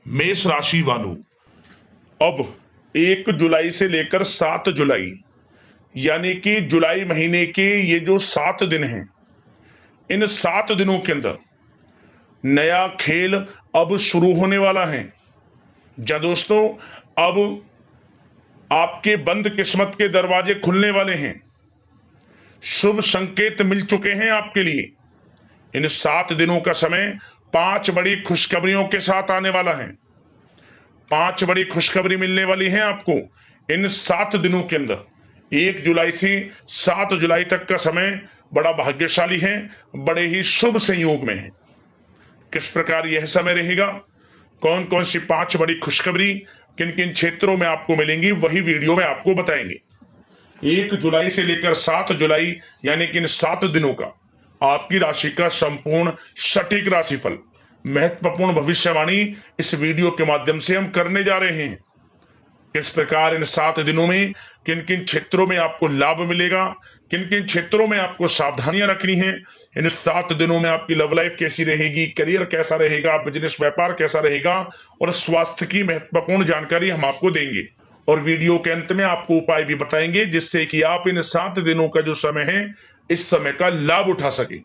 मेष राशि वालों, अब 1 जुलाई से लेकर 7 जुलाई यानी कि जुलाई महीने के ये जो 7 दिन हैं, इन 7 दिनों के अंदर नया खेल अब शुरू होने वाला है। जा दोस्तों, अब आपके बंद किस्मत के दरवाजे खुलने वाले हैं। शुभ संकेत मिल चुके हैं आपके लिए। इन 7 दिनों का समय 5 बड़ी खुशखबरियों के साथ आने वाला है। 5 बड़ी खुशखबरी मिलने वाली है आपको इन 7 दिनों के अंदर। 1 जुलाई से 7 जुलाई तक का समय बड़ा भाग्यशाली है, बड़े ही शुभ संयोग में है। किस प्रकार यह समय रहेगा, कौन कौन सी 5 बड़ी खुशखबरी किन किन क्षेत्रों में आपको मिलेंगी, वही वीडियो में आपको बताएंगे। 1 जुलाई से लेकर 7 जुलाई यानी कि इन 7 दिनों का आपकी राशि का संपूर्ण सटीक राशिफल, महत्वपूर्ण भविष्यवाणी इस वीडियो के माध्यम से हम करने जा रहे हैं। किस प्रकार इन 7 दिनों में किन किन क्षेत्रों में आपको लाभ मिलेगा, किन किन क्षेत्रों में आपको सावधानियां रखनी है। इन 7 दिनों में आपकी लव लाइफ कैसी रहेगी, करियर कैसा रहेगा, बिजनेस व्यापार कैसा रहेगा और स्वास्थ्य की महत्वपूर्ण जानकारी हम आपको देंगे। और वीडियो के अंत में आपको उपाय भी बताएंगे जिससे कि आप इन 7 दिनों का जो समय है, इस समय का लाभ उठा सके।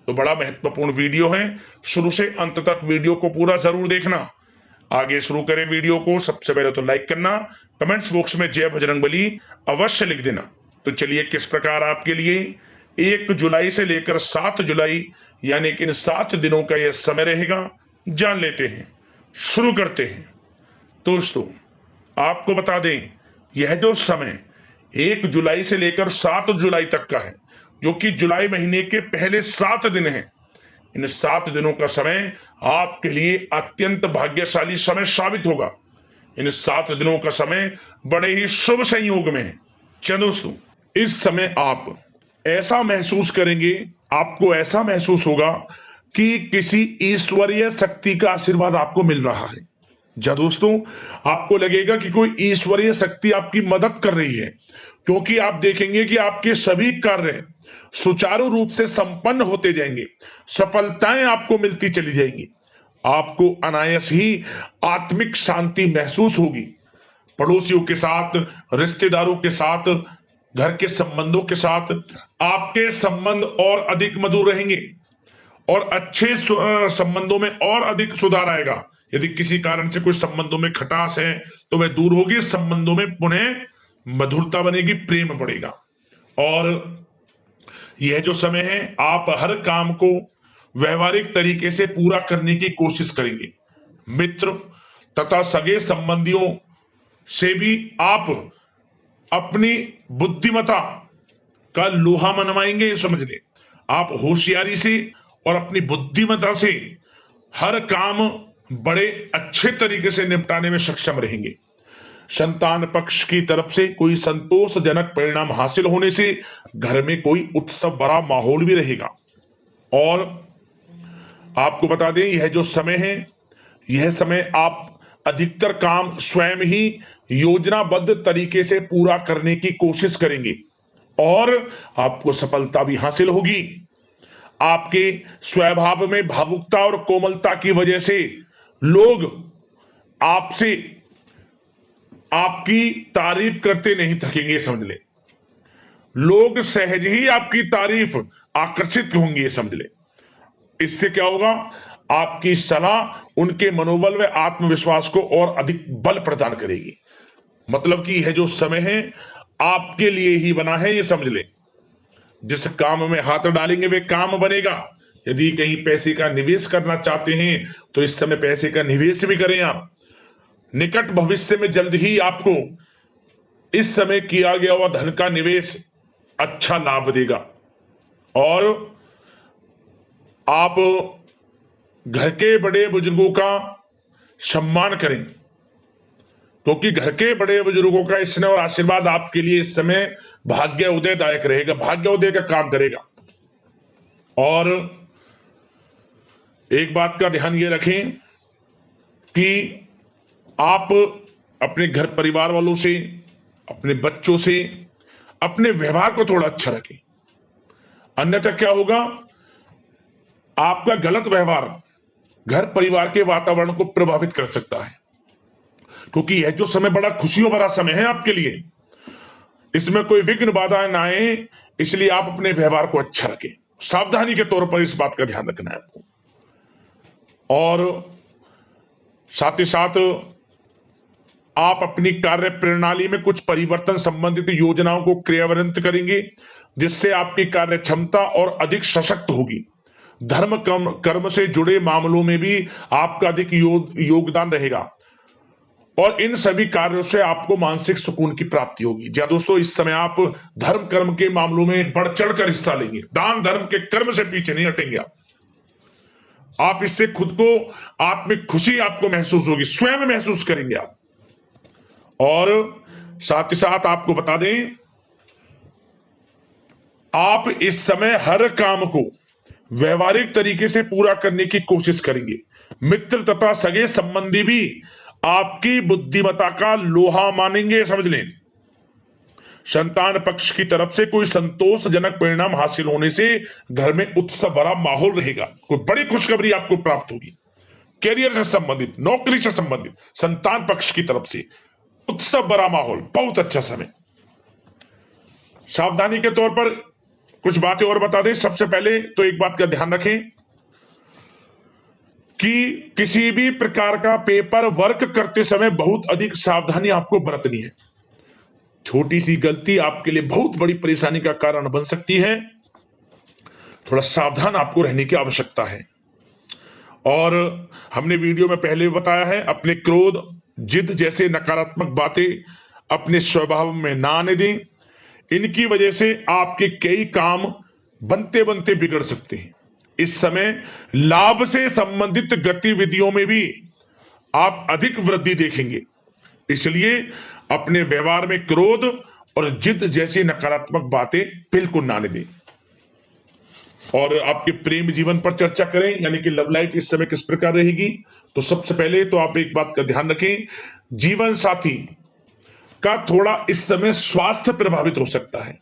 तो बड़ा महत्वपूर्ण वीडियो है, शुरू से अंत तक वीडियो को पूरा जरूर देखना। आगे शुरू करें वीडियो को। सबसे पहले तो लाइक करना, कमेंट्स बॉक्स में जय बजरंगबली अवश्य लिख देना। तो चलिए, किस प्रकार आपके लिए 1 जुलाई से लेकर 7 जुलाई यानी कि इन 7 दिनों का यह समय रहेगा, जान लेते हैं, शुरू करते हैं। दोस्तों, आपको बता दें, यह जो समय 1 जुलाई से लेकर 7 जुलाई तक का है, जो कि जुलाई महीने के पहले 7 दिन हैं, इन 7 दिनों का समय आपके लिए अत्यंत भाग्यशाली समय साबित होगा। इन 7 दिनों का समय बड़े ही शुभ संयोग में है। चलो दोस्तों, इस समय आप ऐसा महसूस करेंगे, आपको ऐसा महसूस होगा कि किसी ईश्वरीय शक्ति का आशीर्वाद आपको मिल रहा है। जा दोस्तों, आपको लगेगा कि कोई ईश्वरीय शक्ति आपकी मदद कर रही है, क्योंकि आप देखेंगे कि आपके सभी कार्य सुचारू रूप से संपन्न होते जाएंगे, सफलताएं आपको मिलती चली जाएंगी। आपको अनायास ही आत्मिक शांति महसूस होगी। पड़ोसियों के साथ, रिश्तेदारों के साथ, घर के संबंधों के साथ आपके संबंध और अधिक मधुर रहेंगे और अच्छे संबंधों में और अधिक सुधार आएगा। यदि किसी कारण से कोई संबंधों में खटास है तो वह दूर होगी, संबंधों में पुनः मधुरता बनेगी, प्रेम बढ़ेगा। और यह जो समय है, आप हर काम को व्यवहारिक तरीके से पूरा करने की कोशिश करेंगे। मित्र तथा सगे संबंधियों से भी आप अपनी बुद्धिमत्ता का लोहा मनवाएंगे। समझ लें, आप होशियारी से और अपनी बुद्धिमत्ता से हर काम बड़े अच्छे तरीके से निपटाने में सक्षम रहेंगे। संतान पक्ष की तरफ से कोई संतोषजनक परिणाम हासिल होने से घर में कोई उत्सव भरा माहौल भी रहेगा। और आपको बता दें, यह जो समय है, यह समय आप अधिकतर काम स्वयं ही योजनाबद्ध तरीके से पूरा करने की कोशिश करेंगे और आपको सफलता भी हासिल होगी। आपके स्वभाव में भावुकता और कोमलता की वजह से लोग आपसे आपकी तारीफ करते नहीं थकेंगे। समझ ले, लोग सहज ही आपकी तारीफ आकर्षित होंगे। समझ ले, इससे क्या होगा, आपकी सलाह उनके मनोबल व आत्मविश्वास को और अधिक बल प्रदान करेगी। मतलब कि यह जो समय है आपके लिए ही बना है, ये समझ ले। जिस काम में हाथ डालेंगे वे काम बनेगा। यदि कहीं पैसे का निवेश करना चाहते हैं तो इस समय पैसे का निवेश भी करें आप। निकट भविष्य में जल्द ही आपको इस समय किया गया हुआ धन का निवेश अच्छा लाभ देगा। और आप घर के बड़े बुजुर्गों का सम्मान करें, क्योंकि घर के बड़े बुजुर्गों का स्नेह और आशीर्वाद आपके लिए इस समय भाग्य उदयदायक रहेगा, भाग्य उदय का काम करेगा। और एक बात का ध्यान ये रखें कि आप अपने घर परिवार वालों से, अपने बच्चों से अपने व्यवहार को थोड़ा अच्छा रखें। अन्यथा क्या होगा, आपका गलत व्यवहार घर परिवार के वातावरण को प्रभावित कर सकता है, क्योंकि यह जो समय बड़ा खुशियों भरा समय है आपके लिए, इसमें कोई विघ्न बाधाएं ना आए, इसलिए आप अपने व्यवहार को अच्छा रखें। सावधानी के तौर पर इस बात का ध्यान रखना है आपको। और साथ ही साथ आप अपनी कार्य प्रणाली में कुछ परिवर्तन संबंधित योजनाओं को क्रियान्वित करेंगे, जिससे आपकी कार्य क्षमता और अधिक सशक्त होगी। धर्म कर्म से जुड़े मामलों में भी आपका अधिक योगदान रहेगा और इन सभी कार्यों से आपको मानसिक सुकून की प्राप्ति होगी। जी दोस्तों, इस समय आप धर्म कर्म के मामलों में बढ़ चढ़कर हिस्सा लेंगे। दान धर्म के कर्म से पीछे नहीं हटेंगे आप इससे खुद को आत्मिक खुशी आपको महसूस होगी, स्वयं महसूस करेंगे आप। और साथ ही साथ आपको बता दें, आप इस समय हर काम को व्यवहारिक तरीके से पूरा करने की कोशिश करेंगे। मित्र तथा सगे संबंधी भी आपकी बुद्धिमत्ता का लोहा मानेंगे, समझ लें। संतान पक्ष की तरफ से कोई संतोषजनक परिणाम हासिल होने से घर में उत्सव भरा माहौल रहेगा। कोई बड़ी खुशखबरी आपको प्राप्त होगी। कैरियर से संबंधित, नौकरी से संबंधित, संतान पक्ष की तरफ से उत्सव भरा माहौल, बहुत अच्छा समय। सावधानी के तौर पर कुछ बातें और बता दें। सबसे पहले तो एक बात का ध्यान रखें कि किसी भी प्रकार का पेपर वर्क करते समय बहुत अधिक सावधानी आपको बरतनी है। छोटी सी गलती आपके लिए बहुत बड़ी परेशानी का कारण बन सकती है। थोड़ा सावधान आपको रहने की आवश्यकता है। और हमने वीडियो में पहले भी बताया है, अपने क्रोध, जिद जैसे नकारात्मक बातें अपने स्वभाव में ना आने दें। इनकी वजह से आपके कई काम बनते बनते बिगड़ सकते हैं। इस समय लाभ से संबंधित गतिविधियों में भी आप अधिक वृद्धि देखेंगे, इसलिए अपने व्यवहार में क्रोध और जिद जैसी नकारात्मक बातें बिल्कुल ना आने दें। और आपके प्रेम जीवन पर चर्चा करें, यानी कि लव लाइफ इस समय किस प्रकार रहेगी। तो सबसे पहले तो आप एक बात का ध्यान रखें, जीवन साथी का थोड़ा इस समय स्वास्थ्य प्रभावित हो सकता है,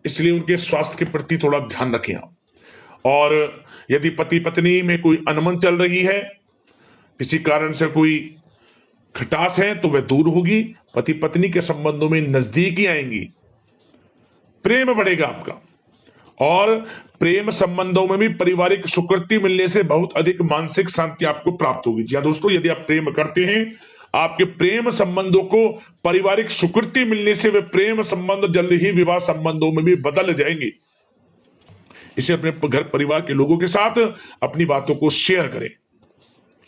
इसलिए उनके स्वास्थ्य के प्रति थोड़ा ध्यान रखें आप। और यदि पति पत्नी में कोई अनबन चल रही है, किसी कारण से कोई खटास है, तो वह दूर होगी। पति पत्नी के संबंधों में नजदीकी आएंगी, प्रेम बढ़ेगा आपका। और प्रेम संबंधों में भी पारिवारिक स्वीकृति मिलने से बहुत अधिक मानसिक शांति आपको प्राप्त होगी। जी दोस्तों, यदि आप प्रेम करते हैं, आपके प्रेम संबंधों को पारिवारिक स्वीकृति मिलने से वे प्रेम संबंध जल्द ही विवाह संबंधों में भी बदल जाएंगे। इसे अपने घर परिवार के लोगों के साथ अपनी बातों को शेयर करें।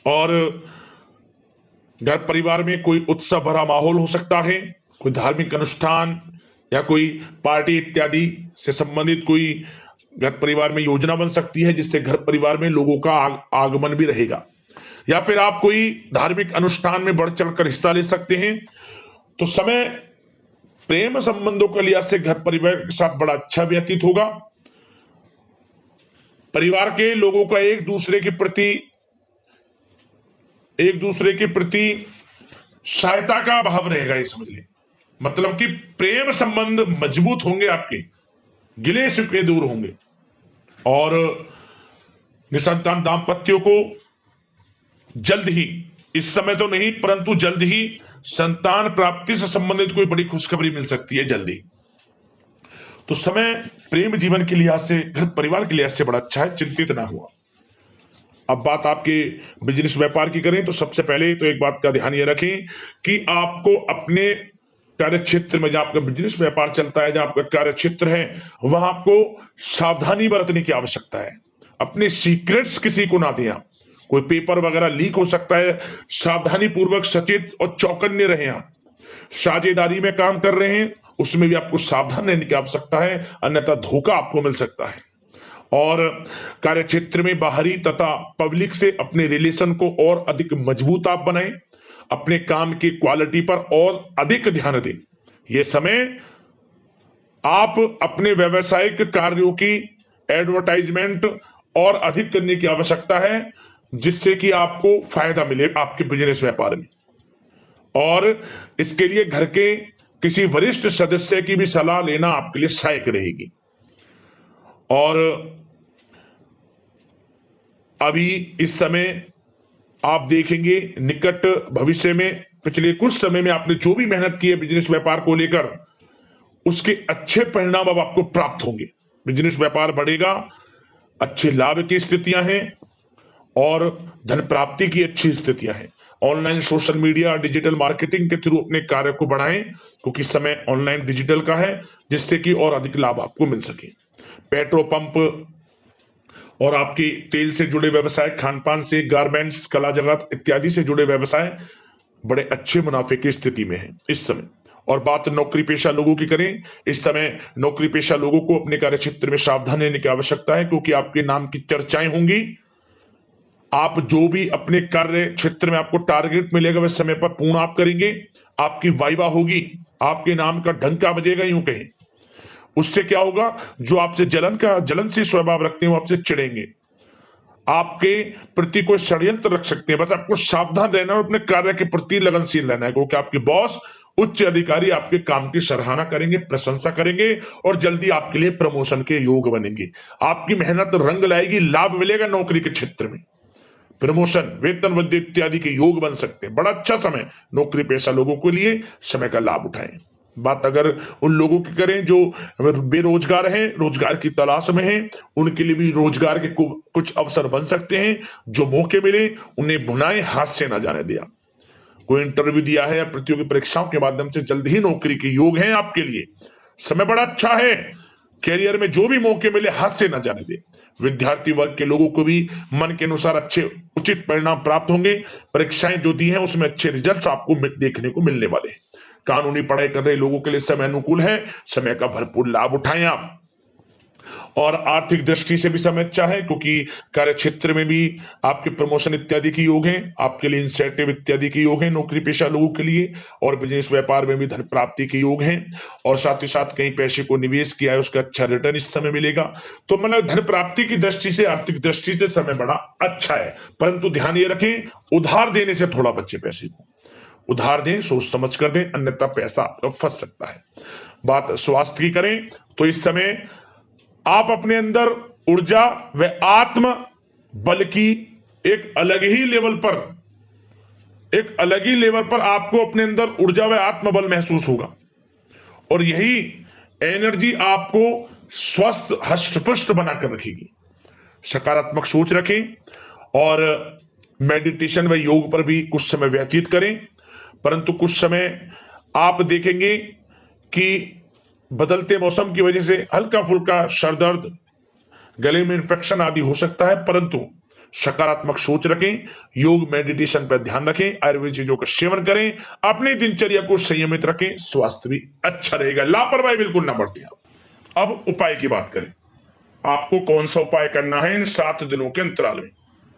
और घर परिवार में कोई उत्सव भरा माहौल हो सकता है, कोई धार्मिक अनुष्ठान या कोई पार्टी इत्यादि से संबंधित कोई घर परिवार में योजना बन सकती है, जिससे घर परिवार में लोगों का आगमन भी रहेगा। या फिर आप कोई धार्मिक अनुष्ठान में बढ़ चढ़कर हिस्सा ले सकते हैं। तो समय प्रेम संबंधों के लिहाज से घर परिवार के साथ बड़ा अच्छा व्यतीत होगा। परिवार के लोगों का एक दूसरे के प्रति सहायता का भाव रहेगा, ये समझ लें। मतलब कि प्रेम संबंध मजबूत होंगे, आपके गिले शिकवे दूर होंगे। और निसंतान दाम्पत्यों को जल्द ही, इस समय तो नहीं परंतु जल्द ही संतान प्राप्ति से संबंधित कोई बड़ी खुशखबरी मिल सकती है जल्दी। तो समय प्रेम जीवन के लिहाज से, घर परिवार के लिहाज से बड़ा अच्छा है, चिंतित ना हुआ। अब बात आपके बिजनेस व्यापार की करें, तो सबसे पहले तो एक बात का ध्यान ये रखें कि आपको अपने कार्य क्षेत्र में, जहां आपका बिजनेस व्यापार चलता है, जहां आपका कार्य क्षेत्र है, वहां आपको सावधानी बरतने की आवश्यकता है। अपने सीक्रेट्स किसी को ना दें आप। कोई पेपर वगैरह लीक हो सकता है, सावधानी पूर्वक सचेत और चौकन्ने रहें आप। साझेदारी में काम कर रहे हैं, उसमें भी आपको सावधान रहने की आवश्यकता है, अन्यथा धोखा आपको मिल सकता है। और कार्य क्षेत्र में बाहरी तथा पब्लिक से अपने रिलेशन को और अधिक मजबूत आप बनाएं। अपने काम की क्वालिटी पर और अधिक ध्यान दें। यह समय आप अपने व्यावसायिक कार्यों की एडवर्टाइजमेंट और अधिक करने की आवश्यकता है, जिससे कि आपको फायदा मिले आपके बिजनेस व्यापार में। और इसके लिए घर के किसी वरिष्ठ सदस्य की भी सलाह लेना आपके लिए सहायक रहेगी। और अभी इस समय आप देखेंगे निकट भविष्य में, पिछले कुछ समय में आपने जो भी मेहनत की है बिजनेस व्यापार को लेकर, उसके अच्छे परिणाम अब आपको प्राप्त होंगे। बिजनेस व्यापार बढ़ेगा, अच्छे लाभ की स्थितियां हैं और धन प्राप्ति की अच्छी स्थितियां हैं। Online social media digital marketing के थ्रू अपने कार्य को बढ़ाएं, क्योंकि समय ऑनलाइन डिजिटल का है, जिससे कि और अधिक लाभ आपको मिल सके। पेट्रोल पंप और आपके तेल से जुड़े व्यवसाय, खान पान से, गारमेंट्स, कला जगत इत्यादि से जुड़े व्यवसाय बड़े अच्छे मुनाफे की स्थिति में है इस समय। और बात नौकरी पेशा लोगों की करें, इस समय नौकरी पेशा लोगों को अपने कार्य क्षेत्र में सावधान रहने की आवश्यकता है, क्योंकि आपके नाम की चर्चाएं होंगी। आप जो भी अपने कार्य क्षेत्र में आपको टारगेट मिलेगा वह समय पर पूर्ण आप करेंगे, आपकी वाइवा होगी, आपके नाम का डंका बजेगा, यूं कहें। उससे क्या होगा, जो आपसे जलन से स्वभाव रखते हैं वो आपसे चिढ़ेंगे, आपके प्रति कोई षड्यंत्र रख सकते हैं। बस आपको सावधान रहना और अपने कार्य के प्रति लगनशील रहना है, क्योंकि आपके बॉस उच्च अधिकारी आपके काम की सराहना करेंगे, प्रशंसा करेंगे और जल्दी आपके लिए प्रमोशन के योग बनेंगे। आपकी मेहनत रंग लाएगी, लाभ मिलेगा नौकरी के क्षेत्र में, प्रमोशन, वेतन वृद्धि इत्यादि के योग बन सकते हैं। बड़ा अच्छा समय नौकरी पेशा लोगों के लिए, समय का लाभ उठाएं। बात अगर उन लोगों की करें जो बेरोजगार हैं, रोजगार की तलाश में हैं, उनके लिए भी रोजगार के कुछ अवसर बन सकते हैं। जो मौके मिले उन्हें भुनाएं, हाथ से ना जाने दिया। कोई इंटरव्यू दिया है या प्रतियोगी परीक्षाओं के माध्यम से जल्द ही नौकरी के योग हैं आपके लिए, समय बड़ा अच्छा है। कैरियर में जो भी मौके मिले हाथ से ना जाने दे। विद्यार्थी वर्ग के लोगों को भी मन के अनुसार अच्छे उचित परिणाम प्राप्त होंगे। परीक्षाएं जो दी हैं उसमें अच्छे रिजल्ट आपको देखने को मिलने वाले हैं। कानूनी पढ़ाई कर रहे लोगों के लिए समय अनुकूल है, समय का भरपूर लाभ उठाएं आप। और आर्थिक दृष्टि से भी समय अच्छा है, क्योंकि कार्य क्षेत्र में भी आपके प्रमोशन इत्यादि के योग हैं, आपके लिए इंसेंटिव इत्यादि के योग हैं नौकरी पेशा लोगों के लिए। और बिजनेस व्यापार में भी धन प्राप्ति के योग हैं, और साथ ही साथ कहीं पैसे को निवेश किया है उसका अच्छा रिटर्न इस समय मिलेगा। तो मतलब धन प्राप्ति की दृष्टि से, आर्थिक दृष्टि से समय बड़ा अच्छा है। परंतु ध्यान ये रखें, उधार देने से थोड़ा बचे। पैसे को उधार दें, सोच समझ कर दें, अन्यथा पैसा आपका फंस सकता है। बात स्वास्थ्य की करें तो इस समय आप अपने अंदर ऊर्जा व आत्म बल की एक अलग ही लेवल पर आपको अपने अंदर ऊर्जा व आत्म बल महसूस होगा, और यही एनर्जी आपको स्वस्थ हष्ट-पुष्ट बनाकर रखेगी। सकारात्मक सोच रखें और मेडिटेशन व योग पर भी कुछ समय व्यतीत करें। परंतु कुछ समय आप देखेंगे कि बदलते मौसम की वजह से हल्का फुल्का सर दर्द, गले में इंफेक्शन आदि हो सकता है, परंतु सकारात्मक सोच रखें, योग मेडिटेशन पर ध्यान रखें, आयुर्वेद चीजों का सेवन करें, अपनी दिनचर्या को संयमित रखें, स्वास्थ्य भी अच्छा रहेगा। लापरवाही बिल्कुल ना बरतें आप। अब उपाय की बात करें, आपको कौन सा उपाय करना है इन 7 दिनों के अंतराल में।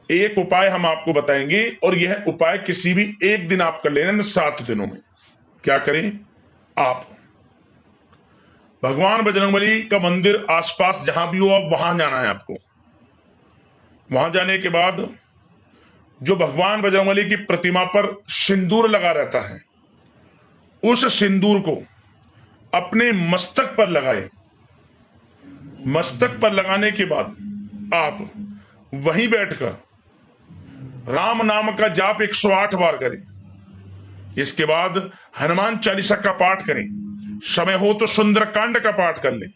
एक उपाय हम आपको बताएंगे, और यह उपाय किसी भी एक दिन आप कर लेना इन 7 दिनों में। क्या करें, आप भगवान बजरंगबली का मंदिर आसपास जहां भी हो आप वहां जाना है आपको। वहां जाने के बाद जो भगवान बजरंगबली की प्रतिमा पर सिंदूर लगा रहता है, उस सिंदूर को अपने मस्तक पर लगाएं। मस्तक पर लगाने के बाद आप वहीं बैठकर राम नाम का जाप 108 बार करें। इसके बाद हनुमान चालीसा का पाठ करें, समय हो तो सुंदरकांड का पाठ कर लें।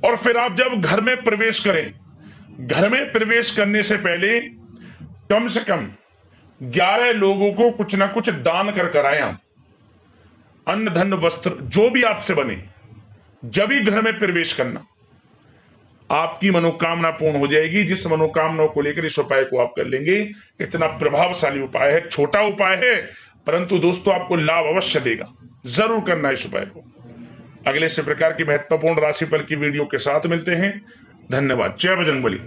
और फिर आप जब घर में प्रवेश करें, घर में प्रवेश करने से पहले कम से कम 11 लोगों को कुछ ना कुछ दान कर आए आप। अन्न धन वस्त्र जो भी आपसे बने, जब भी घर में प्रवेश करना, आपकी मनोकामना पूर्ण हो जाएगी। जिस मनोकामना को लेकर इस उपाय को आप कर लेंगे, इतना प्रभावशाली उपाय है, छोटा उपाय है, परंतु दोस्तों आपको लाभ अवश्य देगा। जरूर करना इस उपाय को। अगले इसी प्रकार की महत्वपूर्ण राशिफल की वीडियो के साथ मिलते हैं। धन्यवाद। जय बजरंगबली।